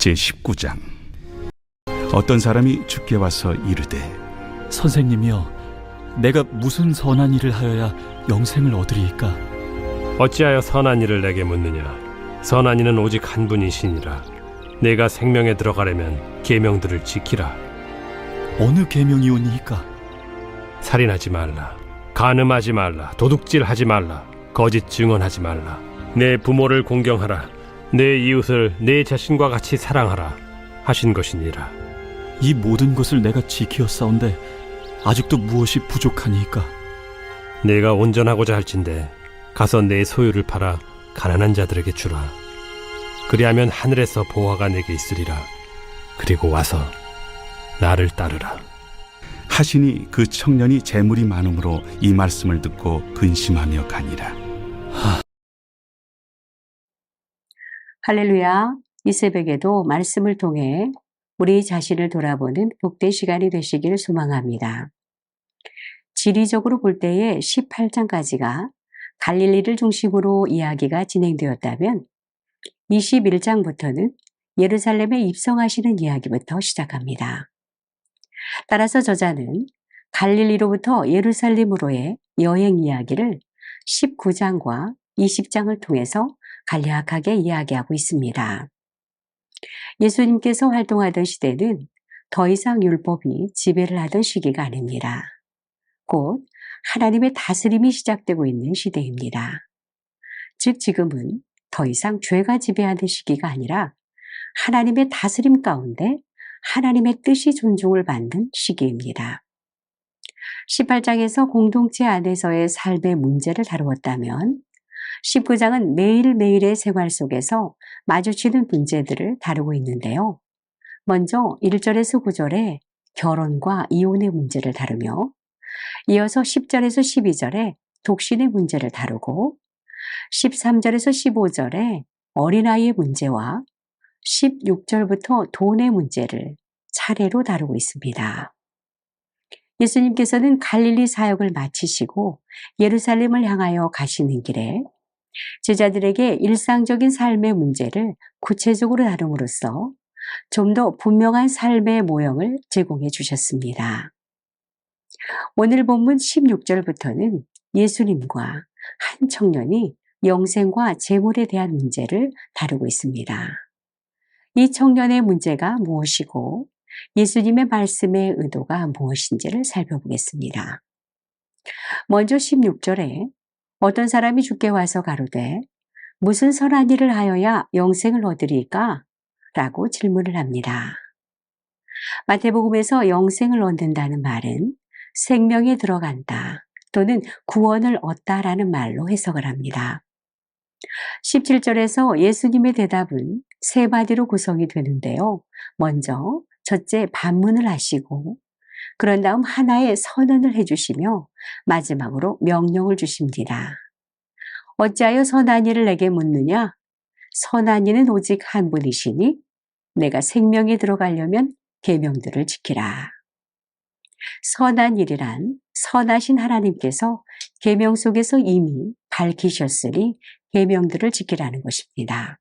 제19장. 어떤 사람이 주께 와서 이르되, 선생님이여, 내가 무슨 선한 일을 하여야 영생을 얻으리이까? 어찌하여 선한 일을 내게 묻느냐? 선한 이는 오직 한 분이시니라. 내가 생명에 들어가려면 계명들을 지키라. 어느 계명이오니이까? 살인하지 말라, 간음하지 말라, 도둑질하지 말라, 거짓 증언하지 말라, 내 부모를 공경하라, 내 이웃을 내 자신과 같이 사랑하라 하신 것이니라. 이 모든 것을 내가 지키었사온데 아직도 무엇이 부족하니이까? 내가 온전하고자 할진대 가서 내 소유를 팔아 가난한 자들에게 주라. 그리하면 하늘에서 보화가 내게 있으리라. 그리고 와서 나를 따르라. 하시니 그 청년이 재물이 많음으로 이 말씀을 듣고 근심하며 가니라. 할렐루야. 이 새벽에도 말씀을 통해 우리 자신을 돌아보는 복된 시간이 되시기를 소망합니다. 지리적으로 볼 때에 18장까지가 갈릴리를 중심으로 이야기가 진행되었다면 21장부터는 예루살렘에 입성하시는 이야기부터 시작합니다. 따라서 저자는 갈릴리로부터 예루살렘으로의 여행 이야기를 19장과 20장을 통해서 간략하게 이야기하고 있습니다. 예수님께서 활동하던 시대는 더 이상 율법이 지배를 하던 시기가 아닙니다. 곧 하나님의 다스림이 시작되고 있는 시대입니다. 즉 지금은 더 이상 죄가 지배하는 시기가 아니라 하나님의 다스림 가운데 하나님의 뜻이 존중을 받는 시기입니다. 18장에서 공동체 안에서의 삶의 문제를 다루었다면 19장은 매일매일의 생활 속에서 마주치는 문제들을 다루고 있는데요. 먼저 1절에서 9절에 결혼과 이혼의 문제를 다루며 이어서 10절에서 12절에 독신의 문제를 다루고 13절에서 15절에 어린아이의 문제와 16절부터 돈의 문제를 차례로 다루고 있습니다. 예수님께서는 갈릴리 사역을 마치시고 예루살렘을 향하여 가시는 길에 제자들에게 일상적인 삶의 문제를 구체적으로 다룸으로써 좀 더 분명한 삶의 모형을 제공해 주셨습니다. 오늘 본문 16절부터는 예수님과 한 청년이 영생과 재물에 대한 문제를 다루고 있습니다. 이 청년의 문제가 무엇이고 예수님의 말씀의 의도가 무엇인지를 살펴보겠습니다. 먼저 16절에 어떤 사람이 주께 와서 가로되 무슨 선한 일을 하여야 영생을 얻으리까? 라고 질문을 합니다. 마태복음에서 영생을 얻는다는 말은 생명에 들어간다 또는 구원을 얻다라는 말로 해석을 합니다. 17절에서 예수님의 대답은 세 마디로 구성이 되는데요. 먼저 첫째 반문을 하시고 그런 다음 하나의 선언을 해주시며 마지막으로 명령을 주십니다. 어찌하여 선한 이를 내게 묻느냐? 선한 이는 오직 한 분이시니 내가 생명에 들어가려면 계명들을 지키라. 선한 일이란 선하신 하나님께서 계명 속에서 이미 밝히셨으니 계명들을 지키라는 것입니다.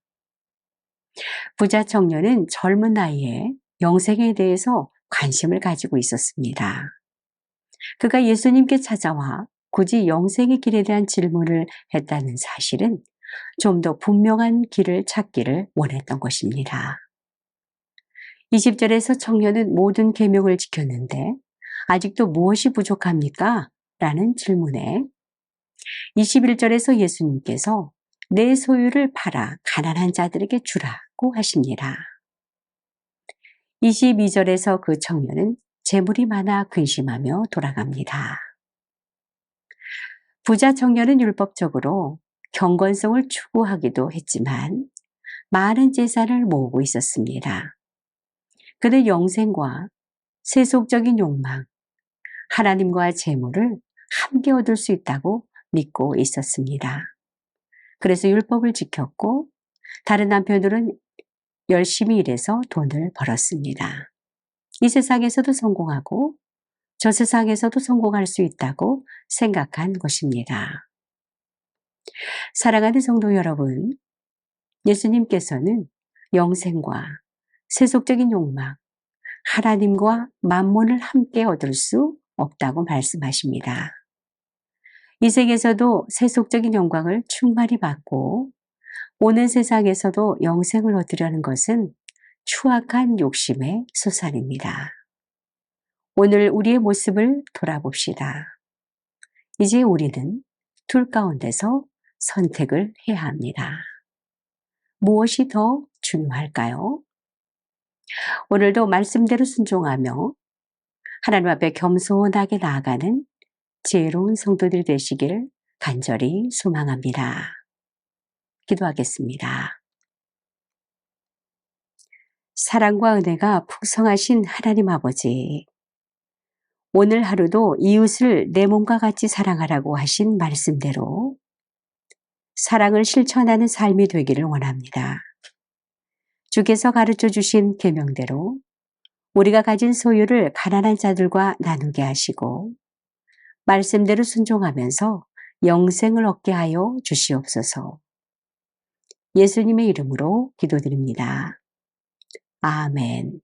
부자 청년은 젊은 나이에 영생에 대해서 관심을 가지고 있었습니다. 그가 예수님께 찾아와 굳이 영생의 길에 대한 질문을 했다는 사실은 좀 더 분명한 길을 찾기를 원했던 것입니다. 20절에서 청년은 모든 계명을 지켰는데 아직도 무엇이 부족합니까? 라는 질문에 21절에서 예수님께서 내 소유를 팔아 가난한 자들에게 주라고 하십니다. 22절에서 그 청년은 재물이 많아 근심하며 돌아갑니다. 부자 청년은 율법적으로 경건성을 추구하기도 했지만 많은 재산을 모으고 있었습니다. 그는 영생과 세속적인 욕망, 하나님과 재물을 함께 얻을 수 있다고 믿고 있었습니다. 그래서 율법을 지켰고 다른 한편으로는 열심히 일해서 돈을 벌었습니다. 이 세상에서도 성공하고 저 세상에서도 성공할 수 있다고 생각한 것입니다. 사랑하는 성도 여러분, 예수님께서는 영생과 세속적인 욕망, 하나님과 만몬을 함께 얻을 수 없다고 말씀하십니다. 이 세계에서도 세속적인 영광을 충만히 받고 오는 세상에서도 영생을 얻으려는 것은 추악한 욕심의 소산입니다. 오늘 우리의 모습을 돌아봅시다. 이제 우리는 둘 가운데서 선택을 해야 합니다. 무엇이 더 중요할까요? 오늘도 말씀대로 순종하며 하나님 앞에 겸손하게 나아가는 지혜로운 성도들 되시길 간절히 소망합니다. 기도하겠습니다. 사랑과 은혜가 풍성하신 하나님 아버지, 오늘 하루도 이웃을 내 몸과 같이 사랑하라고 하신 말씀대로 사랑을 실천하는 삶이 되기를 원합니다. 주께서 가르쳐 주신 계명대로 우리가 가진 소유를 가난한 자들과 나누게 하시고 말씀대로 순종하면서 영생을 얻게 하여 주시옵소서. 예수님의 이름으로 기도드립니다. 아멘.